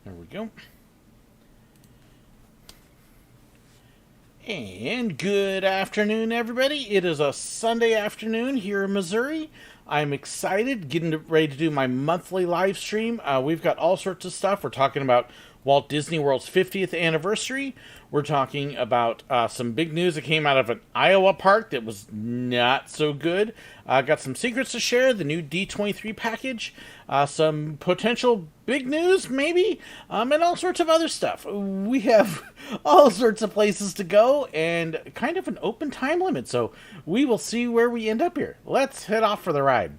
There we go. And good afternoon, everybody. It is a Sunday afternoon here in Missouri. I'm excited, getting ready to do my monthly live stream. We've got all sorts of stuff. We're talking about Walt Disney World's 50th anniversary. We're talking about some big news that came out of an Iowa park that was not so good. Got some secrets to share, the new D23 package, some potential big news, maybe, and all sorts of other stuff. We have all sorts of places to go and kind of an open time limit, so we will see where we end up here. Let's head off for the ride.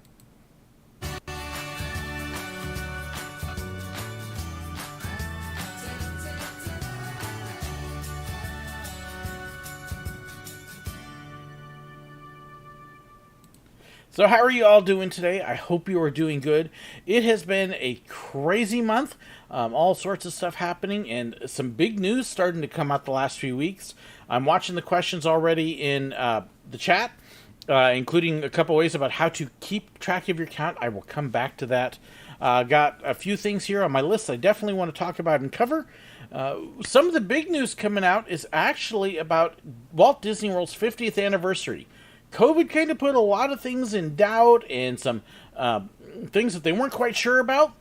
So how are you all doing today? I hope you are doing good. It has been a crazy month. All sorts of stuff happening and some big news starting to come out the last few weeks. I'm watching the questions already in the chat, including a couple ways about how to keep track of your count. I will come back to that. Got a few things here on my list I definitely want to talk about and cover. Some of the big news coming out is actually about Walt Disney World's 50th anniversary. COVID kind of put a lot of things in doubt and some things that they weren't quite sure about.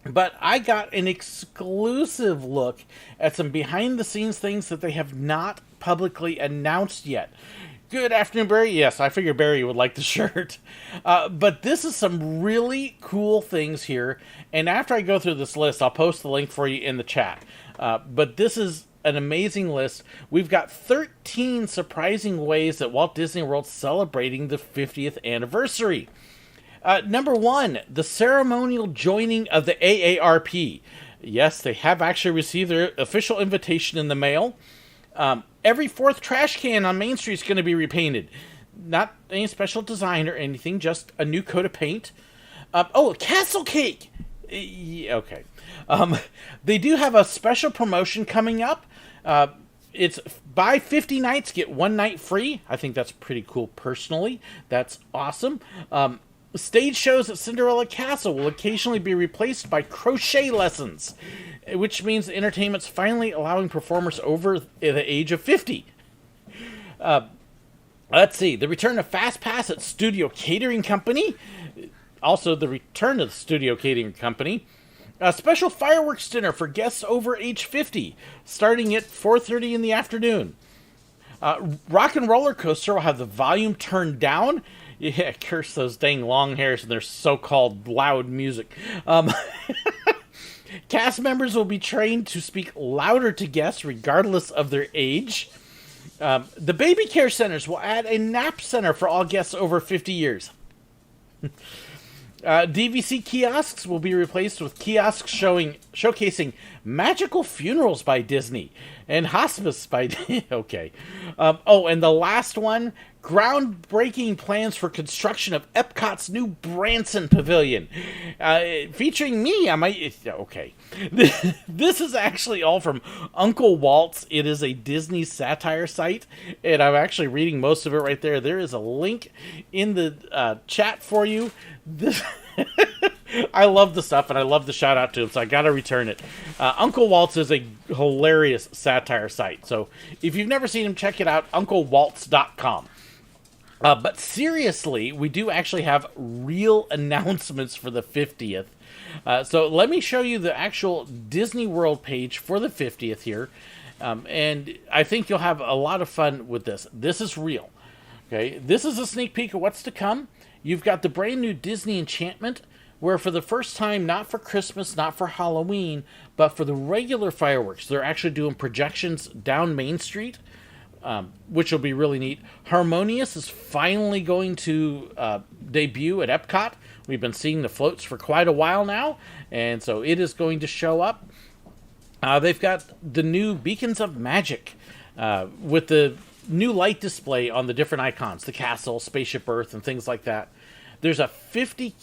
But I got an exclusive look at some behind-the-scenes things that they have not publicly announced yet. Good afternoon, Barry. Yes, I figured Barry would like the shirt. But this is some really cool things here. And after I go through this list, I'll post the link for you in the chat. But this is an amazing list. We've got 13 surprising ways that Walt Disney World's celebrating the 50th anniversary. Number 1, the ceremonial joining of the AARP. Yes, they have actually received their official invitation in the mail. Every fourth trash can on Main Street is going to be repainted. Not any special design or anything, just a new coat of paint. A castle cake! Okay. They do have a special promotion coming up. It's buy 50 nights, get 1 night free. I think that's pretty cool personally. That's awesome. Stage shows at Cinderella Castle will occasionally be replaced by crochet lessons, which means the entertainment's finally allowing performers over the age of 50. Let's see. The return of Fast Pass at Studio Catering Company. Also, the return of the Studio Catering Company. A special fireworks dinner for guests over age 50, starting at 4:30 in the afternoon. Rock and Roller Coaster will have the volume turned down. Yeah, curse those dang long hairs and their so-called loud music. Cast members will be trained to speak louder to guests regardless of their age. The baby care centers will add a nap center for all guests over 50 years. DVC kiosks will be replaced with kiosks showcasing magical funerals by Disney and hospice by okay. And the last one, groundbreaking plans for construction of Epcot's new Branson Pavilion, featuring me. Okay. This is actually all from Uncle Walt's. It is a Disney satire site, and I'm actually reading most of it right there. There is a link in the chat for you. I love the stuff, and I love the shout out to him, so I gotta return it. Uncle Walt's is a hilarious satire site, so if you've never seen him, check it out, unclewaltz.com. But seriously, we do actually have real announcements for the 50th. So let me show you the actual Disney World page for the 50th here, and I think you'll have a lot of fun with this. This is real. Okay, this is a sneak peek of what's to come. You've got the brand new Disney Enchantment, where for the first time, not for Christmas, not for Halloween, but for the regular fireworks, they're actually doing projections down Main Street, which will be really neat. Harmonious is finally going to debut at Epcot. We've been seeing the floats for quite a while now, and so it is going to show up. They've got the new Beacons of Magic with the new light display on the different icons, the castle, Spaceship Earth, and things like that. There's a 50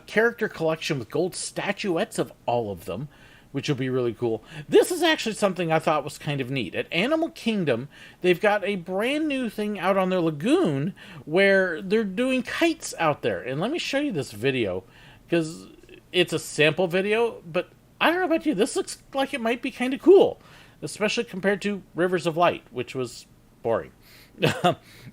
character collection with gold statuettes of all of them, which will be really cool. This is actually something I thought was kind of neat. At Animal Kingdom, they've got a brand new thing out on their lagoon where they're doing kites out there. And let me show you this video, because it's a sample video, but I don't know about you. This looks like it might be kind of cool, especially compared to Rivers of Light, which was boring.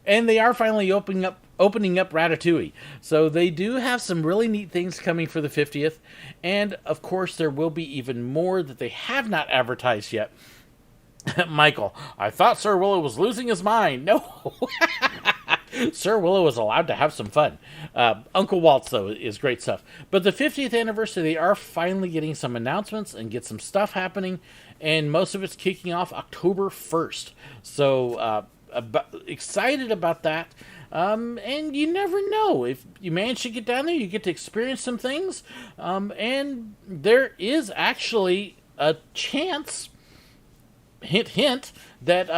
And they are finally opening up Ratatouille. So they do have some really neat things coming for the 50th. And of course, there will be even more that they have not advertised yet. Michael, I thought Sir Willow was losing his mind. No. Sir Willow is allowed to have some fun. Uncle Walt's, though, is great stuff. But the 50th anniversary, they are finally getting some announcements and get some stuff happening. And most of it's kicking off October 1st. So excited about that. And you never know. If you manage to get down there, you get to experience some things. And there is actually a chance, hint, hint, that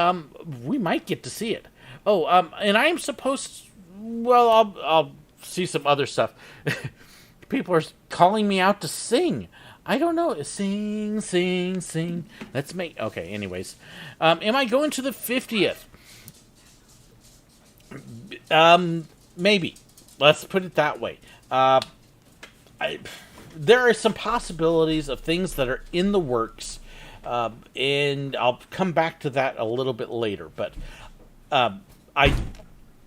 we might get to see it. Oh, and I am supposed to, well, I'll see some other stuff. People are calling me out to sing. I don't know. Sing, sing, sing. Let's make... Okay, anyways. Am I going to the 50th? Maybe. Let's put it that way. There are some possibilities of things that are in the works, and I'll come back to that a little bit later. But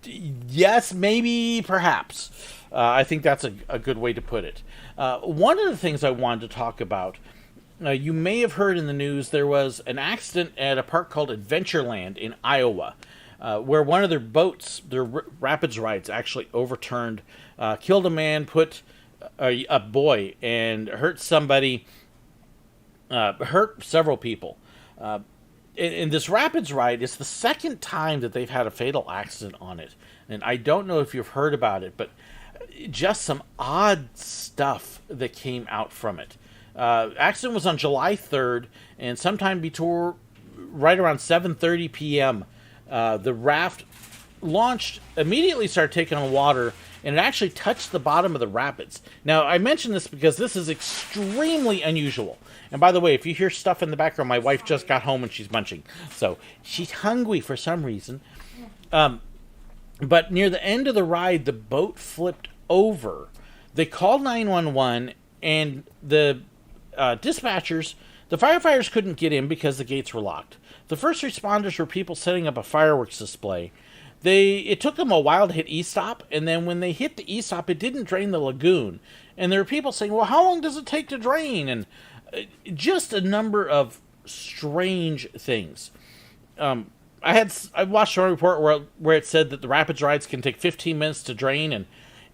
yes, maybe, perhaps. I think that's a good way to put it. One of the things I wanted to talk about, you may have heard in the news, there was an accident at a park called Adventureland in Iowa, where one of their boats, their rapids rides, actually overturned, killed a man, put a boy, and hurt somebody, hurt several people. In this rapids ride, it's the second time that they've had a fatal accident on it. And I don't know if you've heard about it, but just some odd stuff that came out from it. Accident was on July 3rd, and sometime before, right around 7:30 p.m., the raft launched, immediately started taking on water, and it actually touched the bottom of the rapids. Now, I mention this because this is extremely unusual. And by the way, if you hear stuff in the background, my wife just got home and she's munching. So she's hungry for some reason. But near the end of the ride, the boat flipped over. They called 911, and the dispatchers, the firefighters couldn't get in because the gates were locked. The first responders were people setting up a fireworks display. It took them a while to hit E-stop, and then when they hit the E-stop, it didn't drain the lagoon. And there were people saying, well, how long does it take to drain? And just a number of strange things. I watched a report where it said that the rapids rides can take 15 minutes to drain, and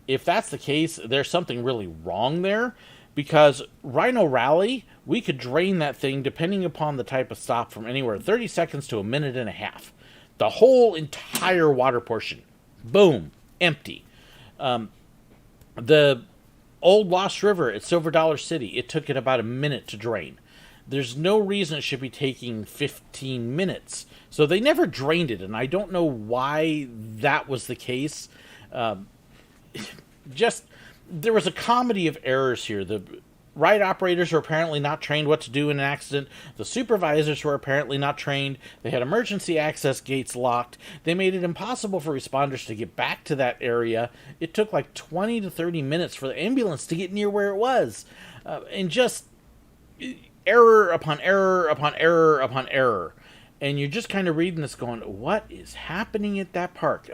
if that's the case, there's something really wrong there, because Rhino Rally, we could drain that thing, depending upon the type of stop, from anywhere 30 seconds to a minute and a half. The whole entire water portion, boom, empty. The old Lost River at Silver Dollar City, it took it about a minute to drain. There's no reason it should be taking 15 minutes. So they never drained it, and I don't know why that was the case. There was a comedy of errors here. The ride operators were apparently not trained what to do in an accident. The supervisors were apparently not trained. They had emergency access gates locked. They made it impossible for responders to get back to that area. It took like 20 to 30 minutes for the ambulance to get near where it was. And just error upon error upon error upon error. And you're just kind of reading this going, what is happening at that park?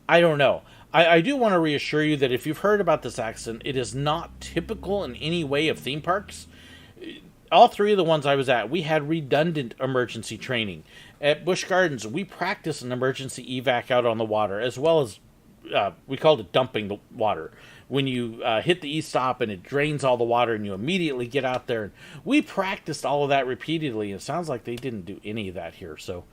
I don't know. I do want to reassure you that if you've heard about this accident, it is not typical in any way of theme parks. All three of the ones I was at, we had redundant emergency training. At Busch Gardens, we practiced an emergency evac out on the water, as well as, we called it dumping the water. When you hit the E-stop and it drains all the water and you immediately get out there. We practiced all of that repeatedly. It sounds like they didn't do any of that here. So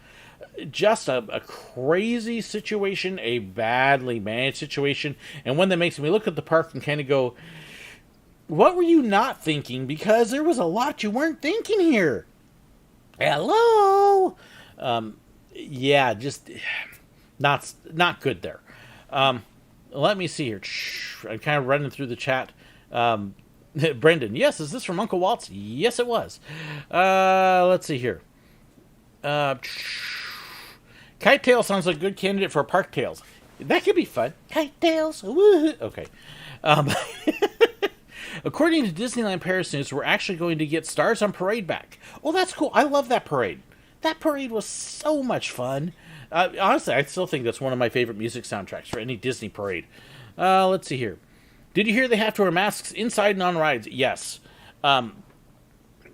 just a crazy situation, a badly managed situation, and one that makes me look at the park and kind of go, what were you not thinking? Because there was a lot you weren't thinking here. Hello? Yeah, just not good there. Let me see here. I'm kind of running through the chat. Brendan, yes, is this from Uncle Walt's? Yes, it was. Let's see here. Kite Tail sounds like a good candidate for Park Tales. That could be fun. Kite Tails. Woo! Okay. According to Disneyland Paris News, we're actually going to get Stars on Parade back. Oh, that's cool. I love that parade. That parade was so much fun. Honestly, I still think that's one of my favorite music soundtracks for any Disney parade. Let's see here. Did you hear they have to wear masks inside and on rides? Yes.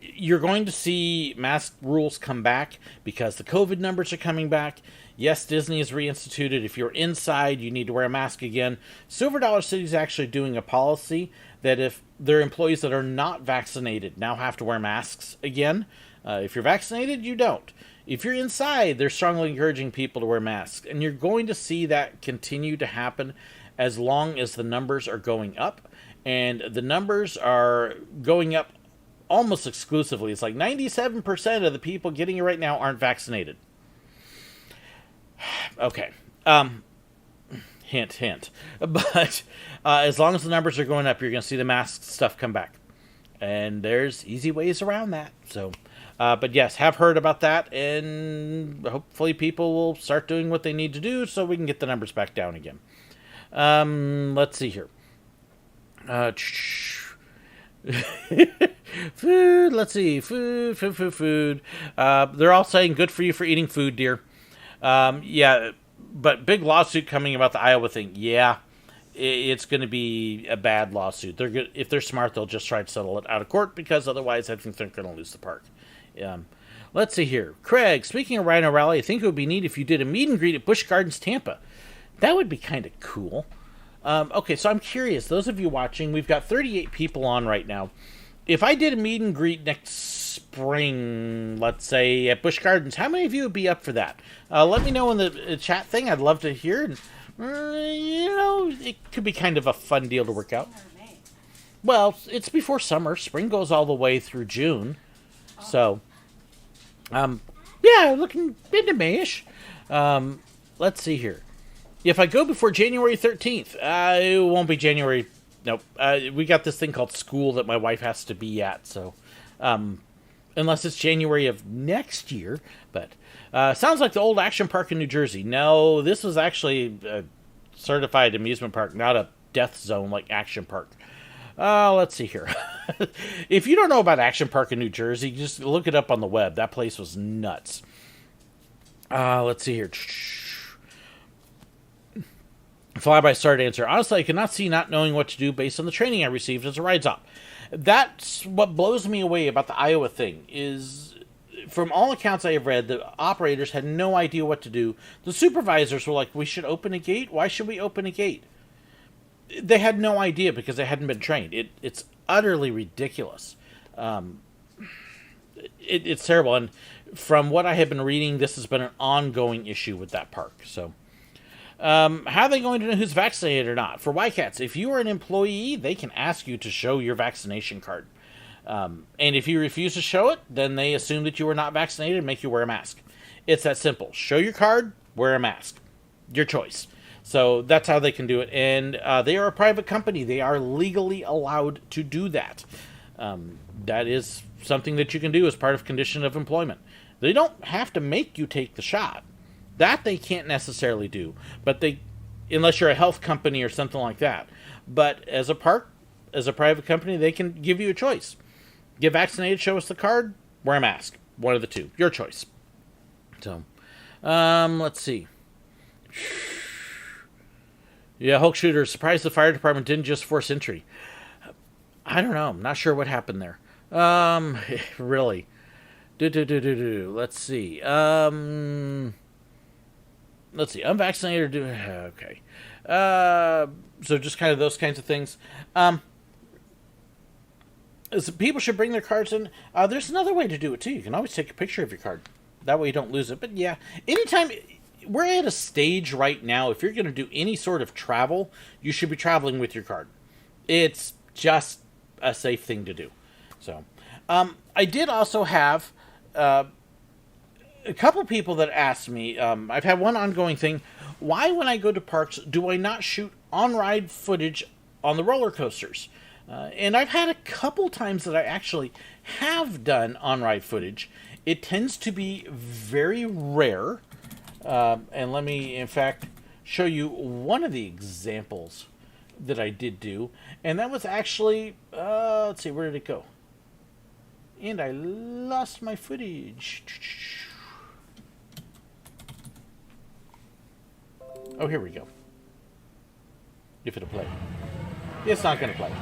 You're going to see mask rules come back because the COVID numbers are coming back. Yes, Disney has reinstituted. If you're inside, you need to wear a mask again. Silver Dollar City is actually doing a policy that if their employees that are not vaccinated now have to wear masks again. If you're vaccinated, you don't. If you're inside, they're strongly encouraging people to wear masks. And you're going to see that continue to happen as long as the numbers are going up. And the numbers are going up almost exclusively. It's like 97% of the people getting it right now aren't vaccinated. Okay. Hint, hint. But as long as the numbers are going up, you're going to see the mask stuff come back. And there's easy ways around that. So, but yes, have heard about that. And hopefully people will start doing what they need to do so we can get the numbers back down again. Let's see here. Food, let's see. Food. They're all saying good for you for eating food, dear. Yeah, but big lawsuit coming about the Iowa thing. Yeah, it's going to be a bad lawsuit. They're good. If they're smart, they'll just try to settle it out of court because otherwise I think they're going to lose the park. Let's see here. Craig, speaking of Rhino Rally, I think it would be neat if you did a meet and greet at Busch Gardens, Tampa. That would be kind of cool. Okay, so I'm curious. Those of you watching, we've got 38 people on right now. If I did a meet and greet next spring, let's say, at Busch Gardens, how many of you would be up for that? Let me know in the chat thing. I'd love to hear. And, it could be kind of a fun deal to work out. Well, it's before summer. Spring goes all the way through June. So, yeah, looking into May-ish. Let's see here. If I go before January 13th, it won't be January. Nope. We got this thing called school that my wife has to be at. So, unless it's January of next year. But sounds like the old action park in New Jersey. No, this was actually a certified amusement park, not a death zone like Action Park. Let's see here. If you don't know about Action Park in New Jersey, just look it up on the web. That place was nuts. Let's see here. Flyby started answer. Honestly, I cannot see not knowing what to do based on the training I received as a rides op. That's what blows me away about the Iowa thing, is from all accounts I have read, the operators had no idea what to do. The supervisors were like, we should open a gate? Why should we open a gate? They had no idea because they hadn't been trained. It's utterly ridiculous. It's terrible. And from what I have been reading, this has been an ongoing issue with that park. So, how are they going to know who's vaccinated or not? For YCATs, if you are an employee, they can ask you to show your vaccination card. And if you refuse to show it, then they assume that you are not vaccinated and make you wear a mask. It's that simple. Show your card, wear a mask. Your choice. So that's how they can do it. And they are a private company. They are legally allowed to do that. That is something that you can do as part of condition of employment. They don't have to make you take the shot. That they can't necessarily do, but unless you're a health company or something like that. But as a park, as a private company, they can give you a choice. Get vaccinated, show us the card, wear a mask. One of the two. Your choice. So, let's see. Yeah, Hulk Shooter, surprised the fire department didn't just force entry. I don't know. I'm not sure what happened there. Really. Let's see. Let's see, unvaccinated. Okay. So just kind of those kinds of things. So people should bring their cards in. There's another way to do it too. You can always take a picture of your card. That way you don't lose it. But yeah, anytime we're at a stage right now, if you're going to do any sort of travel, you should be traveling with your card. It's just a safe thing to do. So, I did also have a couple people that asked me, I've had one ongoing thing, why when I go to parks do I not shoot on-ride footage on the roller coasters? And I've had a couple times that I actually have done on-ride footage. It tends to be very rare. And let me, in fact, show you one of the examples that I did do, and that was actually, let's see, where did it go? And I lost my footage. Oh, here we go. If it'll play. It's not going to play.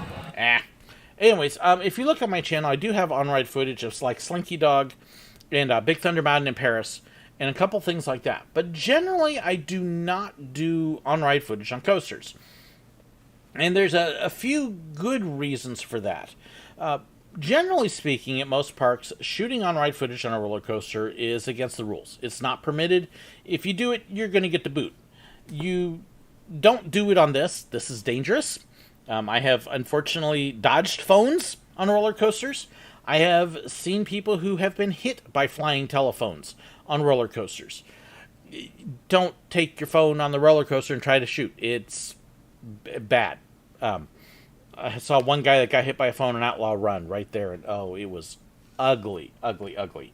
Anyways, if you look at my channel, I do have on-ride footage of like Slinky Dog and Big Thunder Mountain in Paris and a couple things like that. But generally, I do not do on-ride footage on coasters. And there's a few good reasons for that. Generally speaking, at most parks, shooting on-ride footage on a roller coaster is against the rules. It's not permitted. If you do it, you're going to get the boot. You don't do it on this. This is dangerous. I have, unfortunately, dodged phones on roller coasters. I have seen people who have been hit by flying telephones on roller coasters. Don't take your phone on the roller coaster and try to shoot. It's bad. I saw one guy that got hit by a phone on Outlaw Run right there, and it was ugly, ugly, ugly.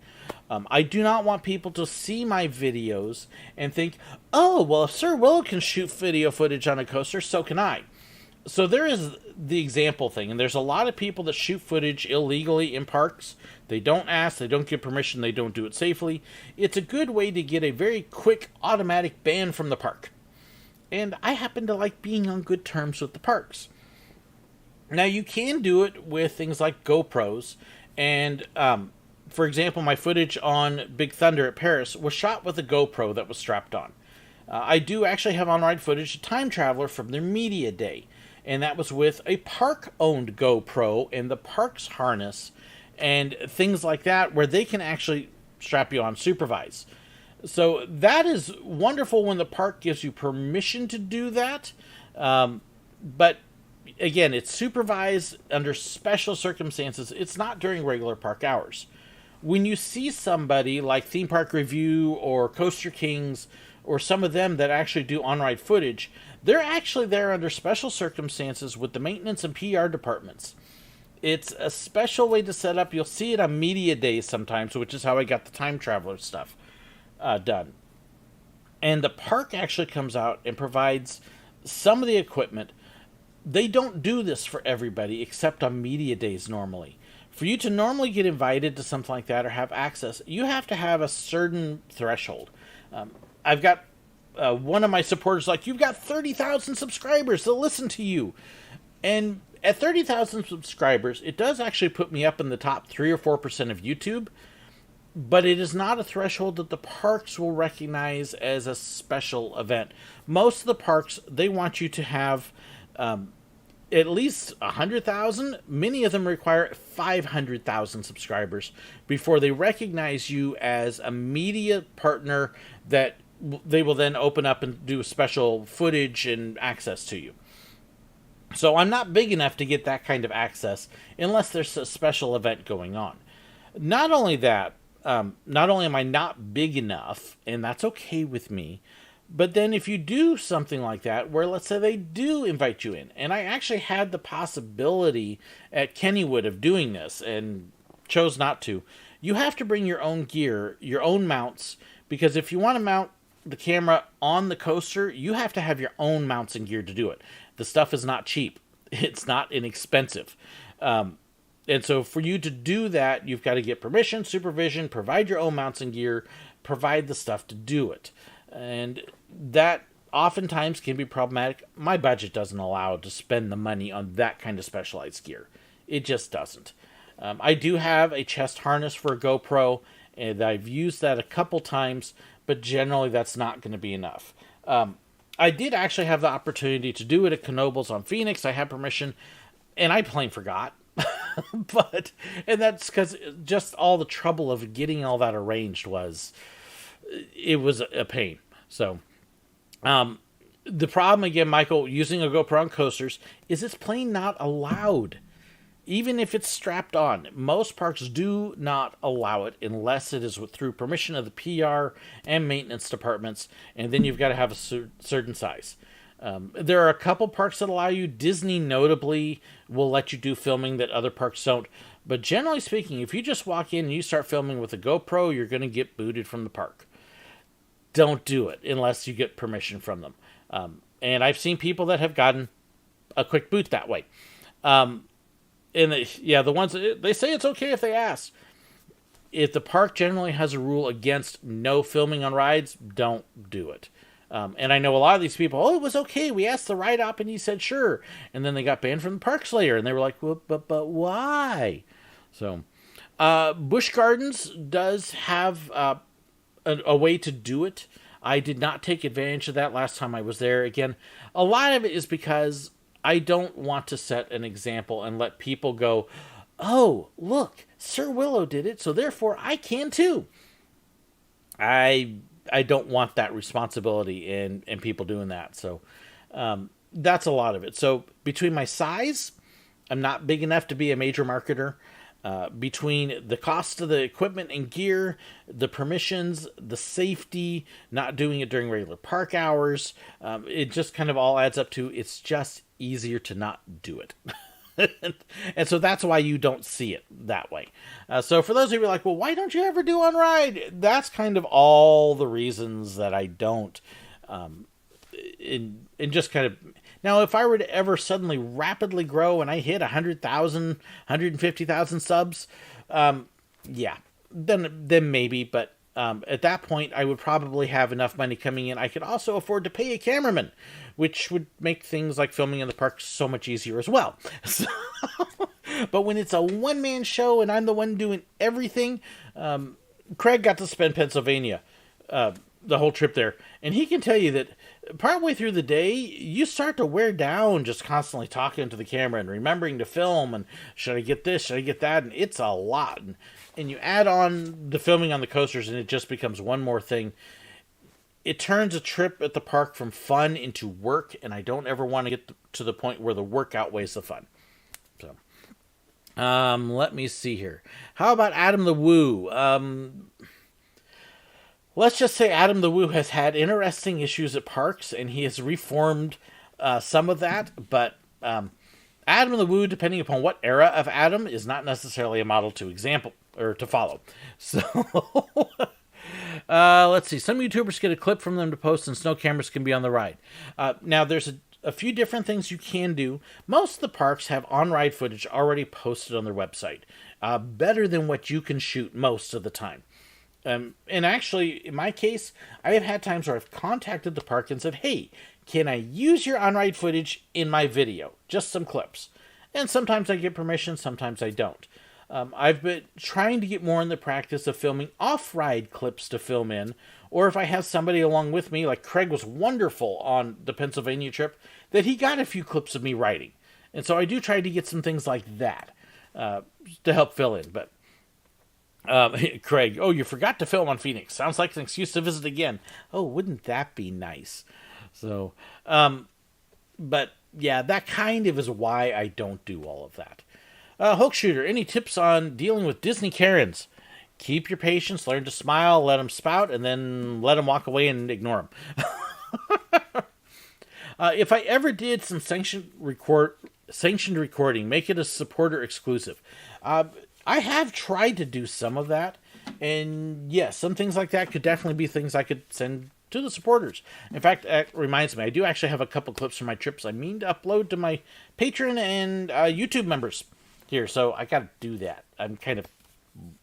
I do not want people to see my videos and think, oh, well, if Sir Willow can shoot video footage on a coaster, so can I. So there is the example thing, and there's a lot of people that shoot footage illegally in parks. They don't ask, they don't get permission, they don't do it safely. It's a good way to get a very quick automatic ban from the park. And I happen to like being on good terms with the parks. Now, you can do it with things like GoPros, and for example, my footage on Big Thunder at Paris was shot with a GoPro that was strapped on. I do actually have on-ride footage of Time Traveler from their media day, and that was with a park-owned GoPro and the park's harness and things like that, where they can actually strap you on supervise. So that is wonderful when the park gives you permission to do that, but again, it's supervised under special circumstances. It's not during regular park hours. When you see somebody like Theme Park Review or Coaster Kings or some of them that actually do on-ride footage, they're actually there under special circumstances with the maintenance and PR departments. It's a special way to set up. You'll see it on media days sometimes, which is how I got the Time Traveler stuff done. And the park actually comes out and provides some of the equipment. They don't do this for everybody except on media days normally. For you to normally get invited to something like that or have access, you have to have a certain threshold. I've got one of my supporters like, you've got 30,000 subscribers to listen to you. And at 30,000 subscribers, it does actually put me up in the top 3 or 4% of YouTube, but it is not a threshold that the parks will recognize as a special event. Most of the parks, they want you to have at least 100,000. Many of them require 500,000 subscribers before they recognize you as a media partner that they will then open up and do special footage and access to you. So I'm not big enough to get that kind of access unless there's a special event going on. Not only that, not only am I not big enough, and that's okay with me, but then if you do something like that, where let's say they do invite you in, and I actually had the possibility at Kennywood of doing this and chose not to, you have to bring your own gear, your own mounts, because if you want to mount the camera on the coaster, you have to have your own mounts and gear to do it. The stuff is not cheap. It's not inexpensive. And so for you to do that, you've got to get permission, supervision, provide your own mounts and gear, provide the stuff to do it. And that oftentimes can be problematic. My budget doesn't allow to spend the money on that kind of specialized gear. It just doesn't. I do have a chest harness for a GoPro, and I've used that a couple times, but generally that's not going to be enough. I did actually have the opportunity to do it at Knoebels on Phoenix. I had permission, and I plain forgot. And that's because just all the trouble of getting all that arranged was a pain. So, the problem again, Michael, using a GoPro on coasters is it's plain not allowed. Even if it's strapped on, most parks do not allow it unless it is through permission of the PR and maintenance departments, and then you've got to have a certain size. There are a couple parks that allow you. Disney, notably, will let you do filming that other parks don't. But generally speaking, if you just walk in and you start filming with a GoPro, you're going to get booted from the park. Don't do it unless you get permission from them. And I've seen people that have gotten a quick boot that way. And the ones they say it's okay if they ask. If the park generally has a rule against no filming on rides, don't do it. And I know a lot of these people, oh, it was okay. We asked the ride op and he said sure. And then they got banned from the parks later. And they were like, well, but why? So, Busch Gardens does have a way to do it. I did not take advantage of that last time I was there. Again, a lot of it is because I don't want to set an example and let people go, oh, look, Sir Willow did it, so therefore I can too. I don't want that responsibility in people doing that. So that's a lot of it. So between my size, I'm not big enough to be a major marketer. Between the cost of the equipment and gear, the permissions, the safety, not doing it during regular park hours, it just kind of all adds up to it's just easier to not do it. And so that's why you don't see it that way. So for those of you who are like, well, why don't you ever do on ride? That's kind of all the reasons that I don't. In just kind of now, if I were to ever suddenly rapidly grow and I hit 100,000, 150,000 subs, yeah, then maybe. But at that point, I would probably have enough money coming in. I could also afford to pay a cameraman, which would make things like filming in the park so much easier as well. So, but when it's a one-man show and I'm the one doing everything, Craig got to spend Pennsylvania the whole trip there, and he can tell you that partway through the day, you start to wear down just constantly talking to the camera and remembering to film, and should I get this, should I get that, and it's a lot. And you add on the filming on the coasters, and it just becomes one more thing. It turns a trip at the park from fun into work, and I don't ever want to get to the point where the work outweighs the fun. So, let me see here. How about Adam the Woo? Let's just say Adam the Woo has had interesting issues at parks, and he has reformed some of that. But Adam the Woo, depending upon what era of Adam, is not necessarily a model to example or to follow. So let's see. Some YouTubers get a clip from them to post, and snow cameras can be on the ride. Now, there's a few different things you can do. Most of the parks have on-ride footage already posted on their website, better than what you can shoot most of the time. And actually, in my case, I have had times where I've contacted the park and said, hey, can I use your on-ride footage in my video? Just some clips. And sometimes I get permission, sometimes I don't. I've been trying to get more in the practice of filming off-ride clips to film in, or if I have somebody along with me, like Craig was wonderful on the Pennsylvania trip, that he got a few clips of me riding. And so I do try to get some things like that to help fill in, but Craig, oh, you forgot to film on Phoenix. Sounds like an excuse to visit again. Oh, wouldn't that be nice? So, but yeah, that kind of is why I don't do all of that. Hulk Shooter, any tips on dealing with Disney Karens? Keep your patience, learn to smile, let them spout, and then let them walk away and ignore them. If I ever did some sanctioned recording, make it a supporter exclusive. I have tried to do some of that, and yes, some things like that could definitely be things I could send to the supporters. In fact, it reminds me, I do actually have a couple clips from my trips I mean to upload to my Patreon and YouTube members here, so I gotta do that. I'm kind of,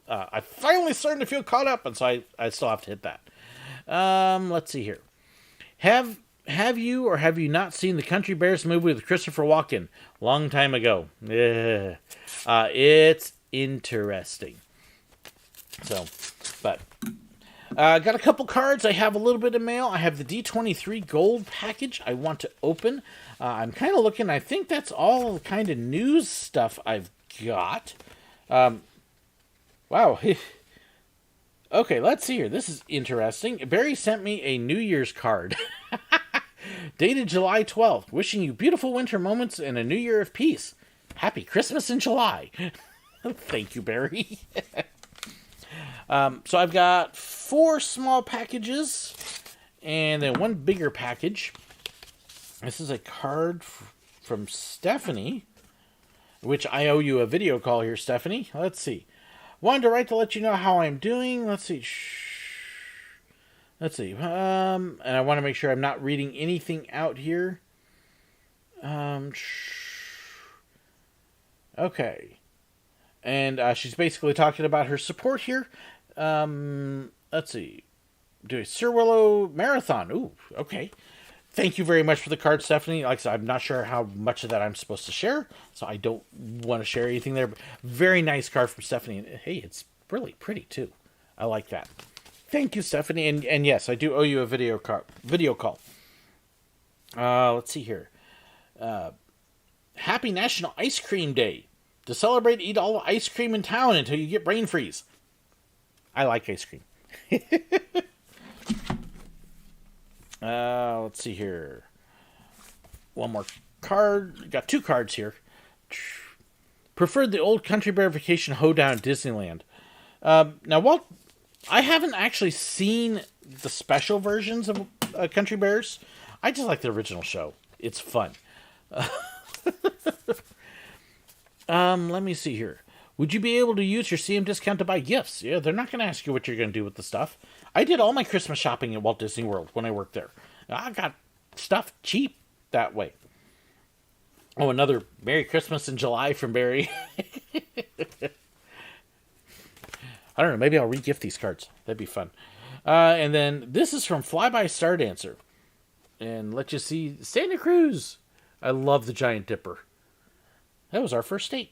I'm finally starting to feel caught up, and so I still have to hit that. Let's see here. Have you or have you not seen the Country Bears movie with Christopher Walken? Long time ago. It's interesting. So, but got a couple cards. I have a little bit of mail. I have the D23 gold package I want to open. I'm kind of looking. I think that's all the kind of news stuff I've got. Wow. Okay, let's see here. This is interesting. Barry sent me a New Year's card. Dated July 12th. Wishing you beautiful winter moments and a new year of peace. Happy Christmas in July. Thank you, Barry. So I've got 4 small packages and then 1 bigger package. This is a card from Stephanie, which I owe you a video call here, Stephanie. Let's see. Wanted to write to let you know how I'm doing. Let's see. And I want to make sure I'm not reading anything out here. Um, okay. And she's basically talking about her support here. Let's see. Do a Sir Willow marathon. Ooh, okay. Thank you very much for the card, Stephanie. Like I said, I'm not sure how much of that I'm supposed to share, so I don't want to share anything there. But very nice card from Stephanie. And hey, it's really pretty too. I like that. Thank you, Stephanie. And yes, I do owe you a video call. Let's see here. Happy National Ice Cream Day. To celebrate, eat all the ice cream in town until you get brain freeze. I like ice cream. Let's see here. One more card. Got two cards here. Preferred the old Country Bear Vacation hoedown at Disneyland. Now, Walt, I haven't actually seen the special versions of Country Bears. I just like the original show. It's fun. Let me see here. Would you be able to use your CM discount to buy gifts? Yeah, they're not going to ask you what you're going to do with the stuff. I did all my Christmas shopping at Walt Disney World when I worked there. I got stuff cheap that way. Oh, another Merry Christmas in July from Barry. I don't know. Maybe I'll re-gift these cards. That'd be fun. And then this is from Flyby Star Dancer. And let you see Santa Cruz. I love the Giant Dipper. That was our first date.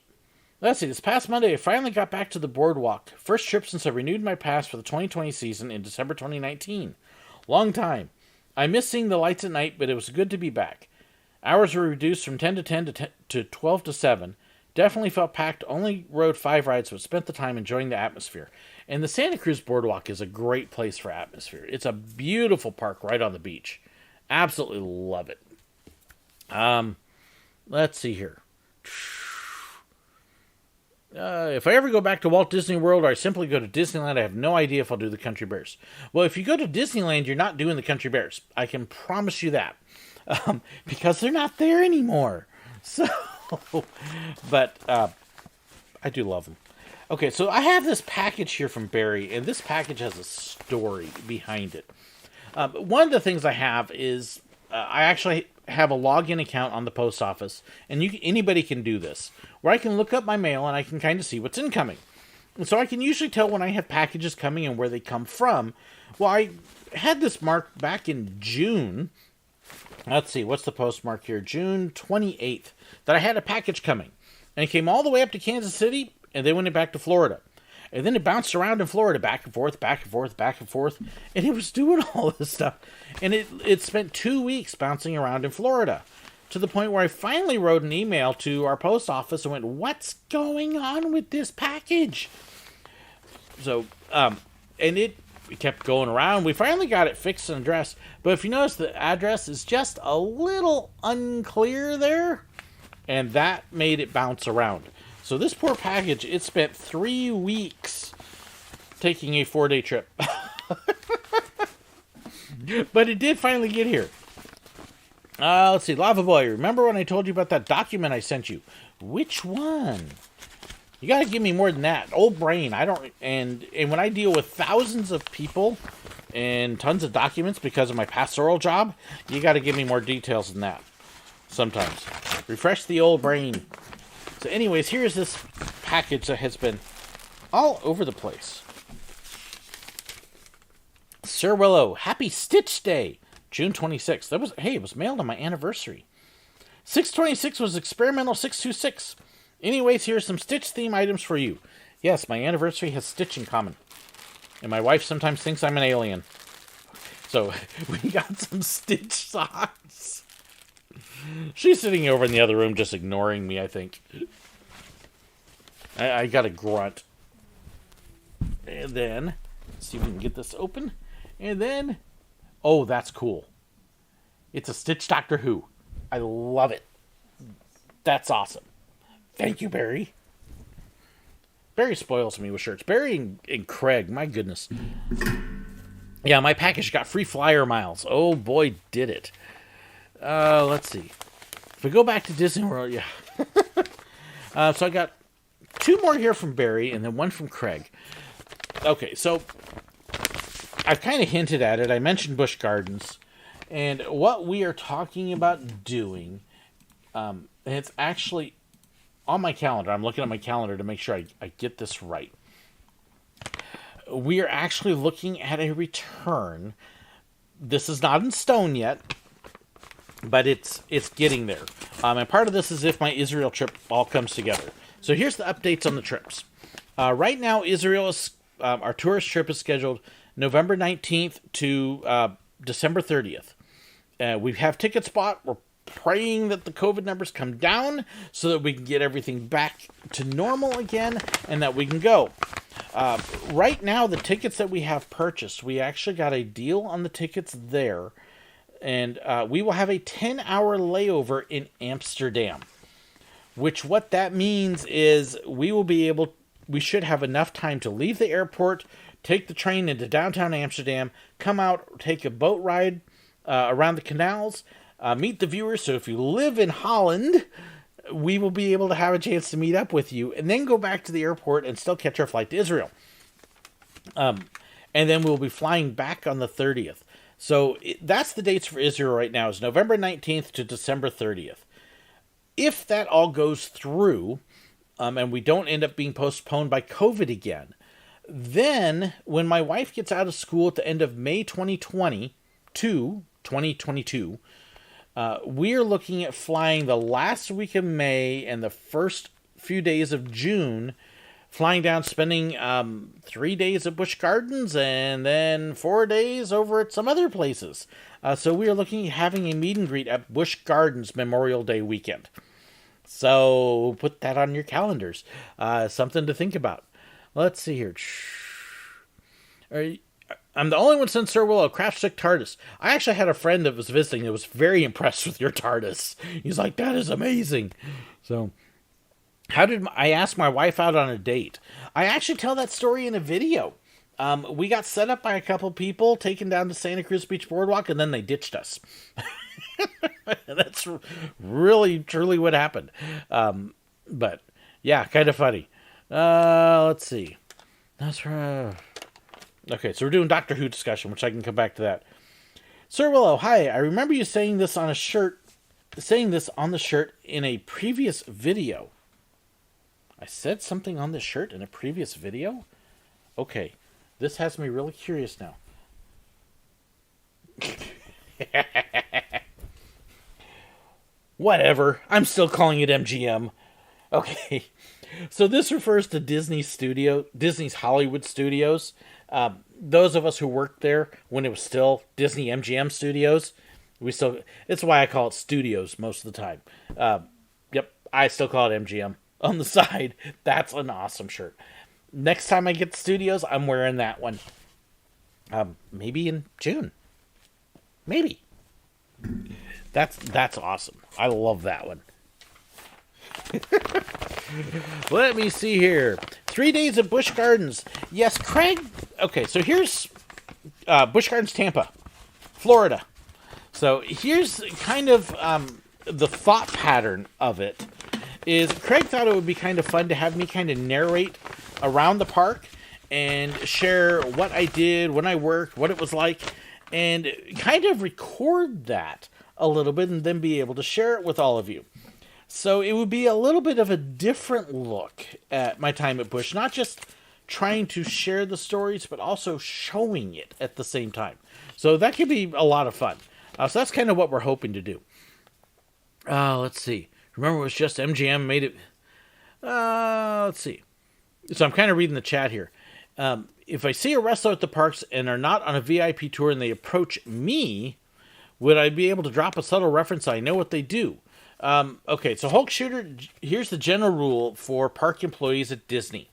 Let's see, this past Monday, I finally got back to the boardwalk. First trip since I renewed my pass for the 2020 season in December 2019. Long time. I missed seeing the lights at night, but it was good to be back. Hours were reduced from 10 to 10 to 12 to 7. Definitely felt packed, only rode 5 rides, but spent the time enjoying the atmosphere. And the Santa Cruz Boardwalk is a great place for atmosphere. It's a beautiful park right on the beach. Absolutely love it. Let's see here. If I ever go back to Walt Disney World or I simply go to Disneyland, I have no idea if I'll do the Country Bears. Well, if you go to Disneyland, you're not doing the Country Bears. I can promise you that. Because they're not there anymore. So, but I do love them. Okay, so I have this package here from Barry, and this package has a story behind it. One of the things I have is I actually have a login account on the post office, and anybody can do this, where I can look up my mail and I can kind of see what's incoming. And so I can usually tell when I have packages coming and where they come from. Well, I had this marked back in June. Let's see, what's the postmark here? June 28th, that I had a package coming. And it came all the way up to Kansas City, and then went back to Florida. And then it bounced around in Florida, back and forth, back and forth, back and forth. And it was doing all this stuff. And it spent 2 weeks bouncing around in Florida. To the point where I finally wrote an email to our post office and went, what's going on with this package? So, and it kept going around. We finally got it fixed and addressed. But if you notice, the address is just a little unclear there. And that made it bounce around. So this poor package, it spent 3 weeks taking a 4-day trip. But it did finally get here. Let's see, Lava Boy, remember when I told you about that document I sent you? Which one? You gotta give me more than that. Old brain, I don't... And when I deal with thousands of people and tons of documents because of my pastoral job, you gotta give me more details than that. Sometimes. Refresh the old brain. So anyways, here's this package that has been all over the place. Sir Willow, Happy Stitch Day, June 26th. It was mailed on my anniversary. 626 was experimental 626. Anyways, here's some Stitch theme items for you. Yes, my anniversary has Stitch in common. And my wife sometimes thinks I'm an alien. So, we got some Stitch socks. She's sitting over in the other room just ignoring me, I think. I got a grunt. And then, let's see if we can get this open. And then, oh, that's cool. It's a Stitch Doctor Who. I love it. That's awesome. Thank you, Barry. Barry spoils me with shirts. Barry and Craig, my goodness. Yeah, my package got free flyer miles. Oh, boy, did it. Let's see. If we go back to Disney World, yeah. So I got 2 more here from Barry and then 1 from Craig. Okay, so I've kind of hinted at it. I mentioned Busch Gardens. And what we are talking about doing And it's actually on my calendar. I'm looking at my calendar to make sure I get this right. We are actually looking at a return. This is not in stone yet, but it's getting there. And part of this is if my Israel trip all comes together. So here's the updates on the trips. Right now, Israel is our tourist trip is scheduled November 19th to December 30th. We have tickets bought. We're praying that the COVID numbers come down so that we can get everything back to normal again and that we can go. Right now, the tickets that we have purchased, we actually got a deal on the tickets there. And we will have a 10-hour layover in Amsterdam. Which what that means is we should have enough time to leave the airport, take the train into downtown Amsterdam, come out, take a boat ride around the canals, meet the viewers. So if you live in Holland, we will be able to have a chance to meet up with you and then go back to the airport and still catch our flight to Israel. And then we'll be flying back on the 30th. So that's the dates for Israel right now, is November 19th to December 30th. If that all goes through, and we don't end up being postponed by COVID again, then when my wife gets out of school at the end of May 2022, we're looking at flying the last week of May and the first few days of June, flying down, spending 3 days at Busch Gardens and then 4 days over at some other places. So we are looking at having a meet and greet at Busch Gardens Memorial Day weekend. So put that on your calendars. Something to think about. Let's see here. I'm the only one since Sir Willow, craft stick TARDIS. I actually had a friend that was visiting that was very impressed with your TARDIS. He's like, that is amazing. So I asked my wife out on a date. I actually tell that story in a video. We got set up by a couple people, taken down to Santa Cruz Beach Boardwalk, and then they ditched us. That's really, truly what happened. But, yeah, kind of funny. Let's see. That's right. Okay, so we're doing Doctor Who discussion, which I can come back to that. Sir Willow, hi. I remember you saying this on the shirt in a previous video. I said something on this shirt in a previous video? Okay, this has me really curious now. Whatever, I'm still calling it MGM. Okay, so this refers to Disney's Hollywood Studios. Those of us who worked there when it was still Disney MGM Studios, it's why I call it Studios most of the time. Yep, I still call it MGM. On the side, that's an awesome shirt. Next time I get to Studios, I'm wearing that one. Maybe in June. Maybe. That's awesome. I love that one. Let me see here. 3 days at Busch Gardens. Yes, Craig. Okay, so here's Busch Gardens, Tampa, Florida. So here's kind of the thought pattern of it. Is Craig thought it would be kind of fun to have me kind of narrate around the park and share what I did, when I worked, what it was like, and kind of record that a little bit and then be able to share it with all of you. So it would be a little bit of a different look at my time at Busch, not just trying to share the stories, but also showing it at the same time. So that could be a lot of fun. So that's kind of what we're hoping to do. Let's see. Remember, it was just MGM made it. Let's see. So I'm kind of reading the chat here. If I see a wrestler at the parks and are not on a VIP tour and they approach me, would I be able to drop a subtle reference so I know what they do? Okay, so Hulk Shooter, here's the general rule for park employees at Disney.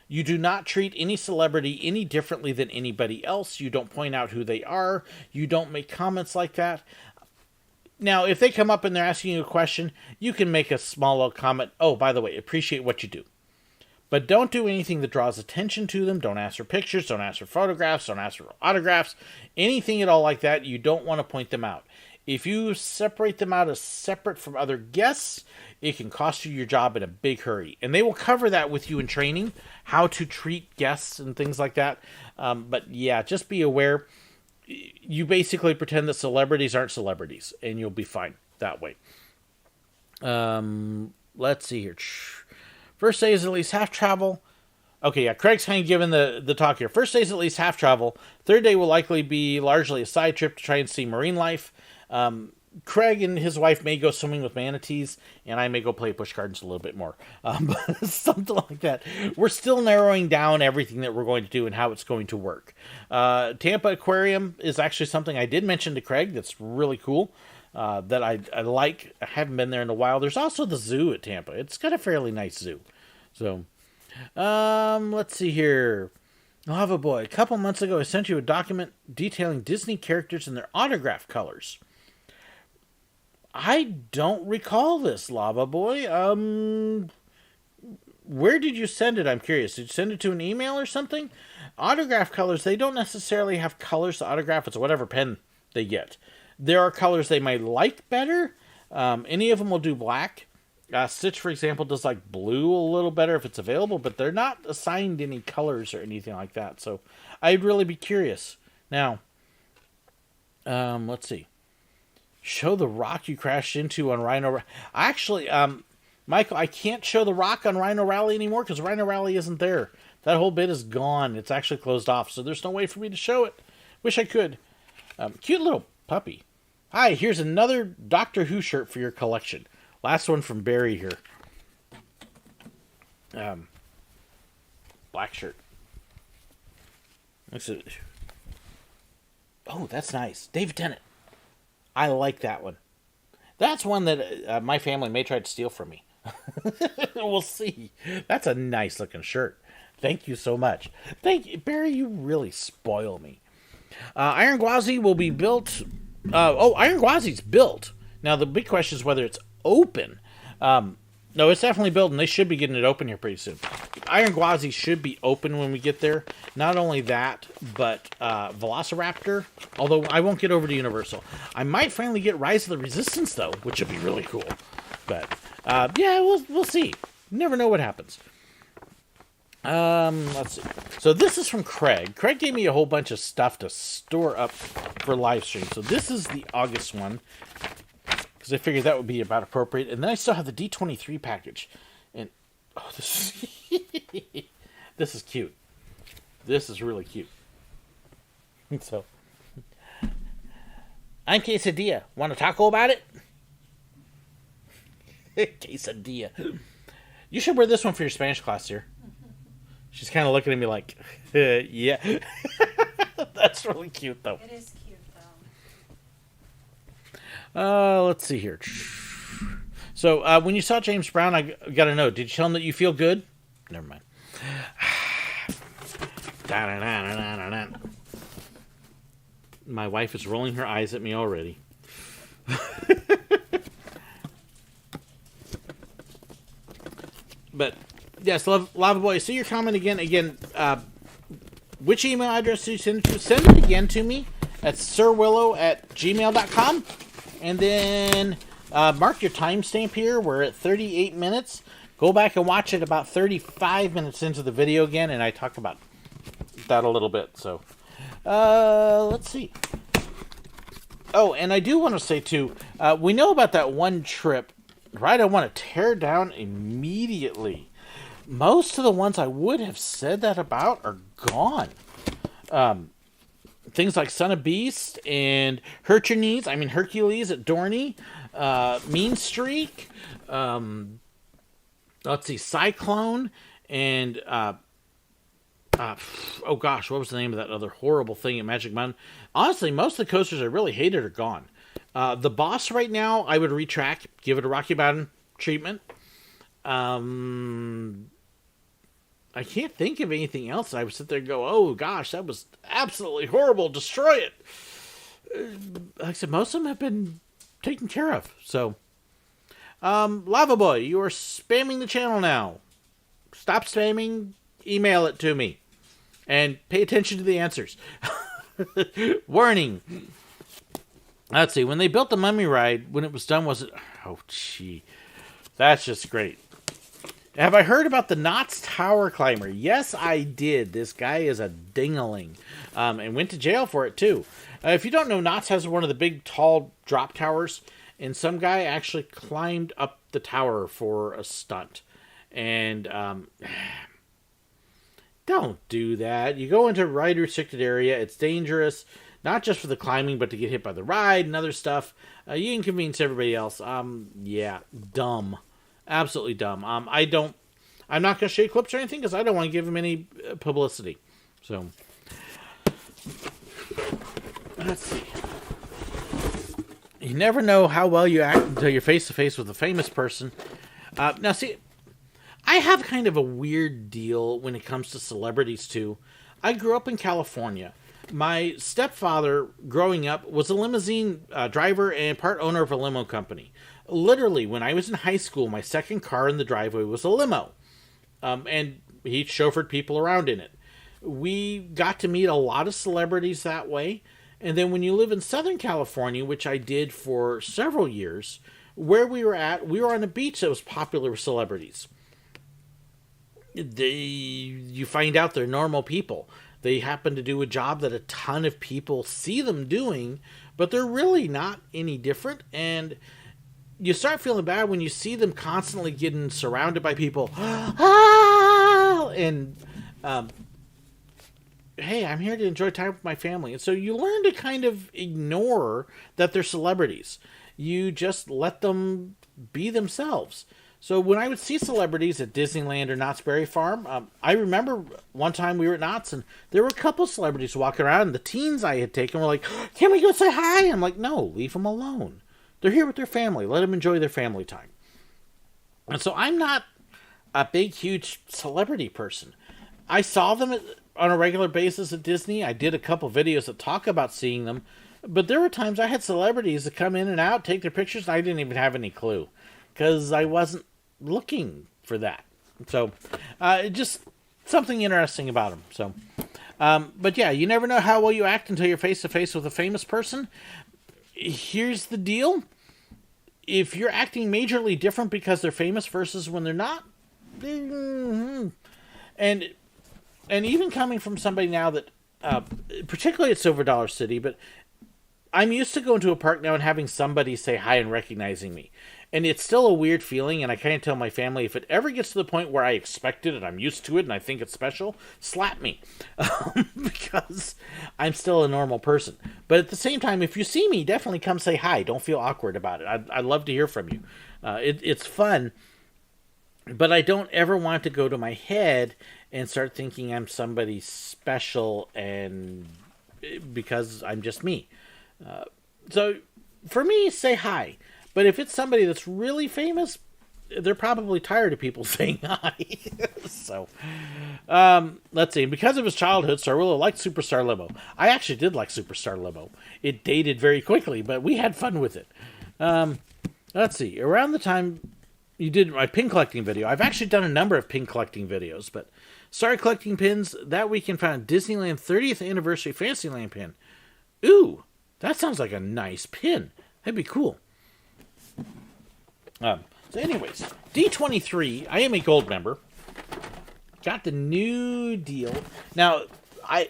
You do not treat any celebrity any differently than anybody else. You don't point out who they are. You don't make comments like that. Now, if they come up and they're asking you a question, you can make a small little comment. Oh, by the way, appreciate what you do. But don't do anything that draws attention to them. Don't ask for pictures. Don't ask for photographs. Don't ask for autographs. Anything at all like that, you don't want to point them out. If you separate them out as separate from other guests, it can cost you your job in a big hurry. And they will cover that with you in training, how to treat guests and things like that. But yeah, just be aware. You basically pretend that celebrities aren't celebrities, and you'll be fine that way. Let's see here. First day is at least half travel. Okay, yeah, Craig's kind of giving the talk here. First day is at least half travel. Third day will likely be largely a side trip to try and see marine life. Craig and his wife may go swimming with manatees, and I may go play Busch Gardens a little bit more. Something like that. We're still narrowing down everything that we're going to do and how it's going to work. Tampa Aquarium is actually something I did mention to Craig that's really cool, that I like. I haven't been there in a while. There's also the zoo at Tampa. It's got a fairly nice zoo. So, let's see here. Lava Boy, a couple months ago I sent you a document detailing Disney characters and their autograph colors. I don't recall this, Lava Boy. Where did you send it? I'm curious. Did you send it to an email or something? Autograph colors, they don't necessarily have colors to autograph. It's whatever pen they get. There are colors they might like better. Any of them will do black. Stitch, for example, does like blue a little better if it's available, but they're not assigned any colors or anything like that. So I'd really be curious. Now, let's see. Show the rock you crashed into on Rhino. Actually, Michael, I can't show the rock on Rhino Rally anymore because Rhino Rally isn't there. That whole bit is gone. It's actually closed off, so there's no way for me to show it. Wish I could. Cute little puppy. Hi, here's another Doctor Who shirt for your collection. Last one from Barry here. Black shirt. Oh, that's nice. David Tennant. I like that one. That's one that my family may try to steal from me. We'll see. That's a nice looking shirt. Thank you so much. Thank you, Barry. You really spoil me. Iron Gwazi will be built. Iron Gwazi's built. Now the big question is whether it's open. No, it's definitely built, and they should be getting it open here pretty soon. Iron Gwazi should be open when we get there. Not only that, but Velociraptor. Although I won't get over to Universal. I might finally get Rise of the Resistance, though, which would be really cool. But, yeah, we'll see. Never know what happens. Let's see. So this is from Craig. Craig gave me a whole bunch of stuff to store up for live stream. So this is the August one. Because I figured that would be about appropriate. And then I still have the D23 package. And, oh, this is, this is cute. This is really cute. So, I'm Quesadilla. Want a taco about it? Quesadilla. You should wear this one for your Spanish class here. She's kind of looking at me like, yeah. That's really cute, though. It is cute, though. Let's see here. So, when you saw James Brown, I got to know, did you tell him that you feel good? Never mind. My wife is rolling her eyes at me already. But, yes, Lava Boy, see your comment again. Which email address did you send it to? Send it again to me at SirWillow@gmail.com. And then mark your timestamp here. We're at 38 minutes. Go back and watch it about 35 minutes into the video again, and I talk about that a little bit. So, let's see. Oh, and I do want to say, too, we know about that one trip, right? I want to tear down immediately. Most of the ones I would have said that about are gone. Things like Son of Beast and Hercules at Dorney, Mean Streak, let's see, Cyclone, and, oh gosh, what was the name of that other horrible thing at Magic Mountain? Honestly, most of the coasters I really hated are gone. The Boss right now, I would retrack, give it a Rocky Mountain treatment. I can't think of anything else. I would sit there and go, oh gosh, that was absolutely horrible. Destroy it. Like I said, most of them have been taken care of. So, Lava Boy, you are spamming the channel now. Stop spamming. Email it to me. And pay attention to the answers. Warning. Let's see. When they built the Mummy Ride, when it was done, was it... Oh, gee. That's just great. Have I heard about the Knott's Tower Climber? Yes, I did. This guy is a ding-a-ling. And went to jail for it, too. If you don't know, Knott's has one of the big, tall drop towers. And some guy actually climbed up the tower for a stunt. And don't do that. You go into a ride-restricted area. It's dangerous, not just for the climbing, but to get hit by the ride and other stuff. You inconvenience everybody else. Yeah, dumb. Absolutely dumb. I'm not going to show you clips or anything because I don't want to give him any publicity. So, let's see. You never know how well you act until you're face-to-face with a famous person. Now, see, I have kind of a weird deal when it comes to celebrities, too. I grew up in California. My stepfather, growing up, was a limousine driver and part owner of a limo company. Literally, when I was in high school, my second car in the driveway was a limo. And he chauffeured people around in it. We got to meet a lot of celebrities that way. And then when you live in Southern California, which I did for several years, where we were on a beach that was popular with celebrities. You find out they're normal people. They happen to do a job that a ton of people see them doing, but they're really not any different. And you start feeling bad when you see them constantly getting surrounded by people. And, hey, I'm here to enjoy time with my family. And so you learn to kind of ignore that they're celebrities. You just let them be themselves. So when I would see celebrities at Disneyland or Knott's Berry Farm, I remember one time we were at Knott's and there were a couple of celebrities walking around, and the teens I had taken were like, "Can we go say hi?" I'm like, "No, leave them alone. They're here with their family. Let them enjoy their family time." And so I'm not a big, huge celebrity person. I saw them on a regular basis at Disney. I did a couple videos that talk about seeing them. But there were times I had celebrities that come in and out, take their pictures, and I didn't even have any clue. Because I wasn't looking for that. So, just something interesting about them. So, but yeah, you never know how well you act until you're face-to-face with a famous person. Here's the deal. If you're acting majorly different because they're famous versus when they're not, and even coming from somebody now that, particularly at Silver Dollar City, but I'm used to going to a park now and having somebody say hi and recognizing me. And it's still a weird feeling, and I kind of tell my family, if it ever gets to the point where I expect it and I'm used to it and I think it's special, slap me. Because I'm still a normal person. But at the same time, if you see me, definitely come say hi. Don't feel awkward about it. I'd love to hear from you. It's fun, but I don't ever want to go to my head and start thinking I'm somebody special and because I'm just me. So for me, say hi. But if it's somebody that's really famous, they're probably tired of people saying hi. So, let's see. Because of his childhood, Sir Willow liked Superstar Limo. I actually did like Superstar Limo. It dated very quickly, but we had fun with it. Let's see. Around the time you did my pin collecting video, I've actually done a number of pin collecting videos, but started collecting pins that weekend, found a Disneyland 30th Anniversary Fantasyland pin. Ooh, that sounds like a nice pin. That'd be cool. So anyways, D23, I am a gold member. Got the new deal. Now, I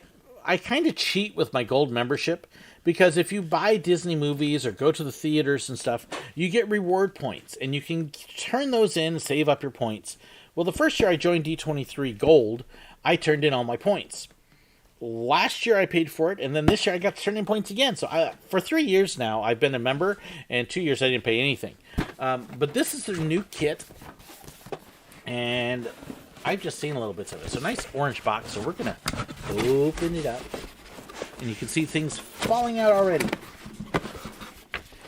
kind of cheat with my gold membership because if you buy Disney movies or go to the theaters and stuff, you get reward points and you can turn those in and save up your points. Well, the first year I joined D23 Gold, I turned in all my points. Last year I paid for it, and then this year I got to turn in points again. So for 3 years now, I've been a member, and 2 years I didn't pay anything. But this is their new kit, and I've just seen a little bits of it. It's a nice orange box, so we're going to open it up, and you can see things falling out already.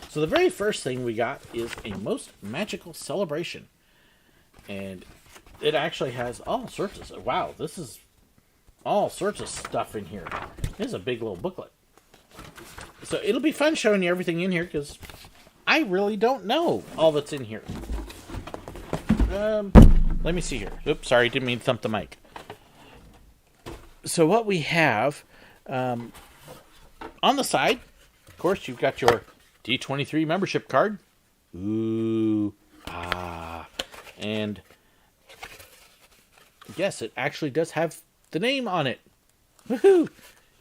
So the very first thing we got is a Most Magical Celebration, and it actually has all sorts of... Wow, this is... all sorts of stuff in here. Here's a big little booklet. So it'll be fun showing you everything in here because I really don't know all that's in here. Let me see here. Oops, sorry, didn't mean to thump the mic. So what we have on the side, of course, you've got your D23 membership card. Ooh, and yes, it actually does have the name on it. Woohoo!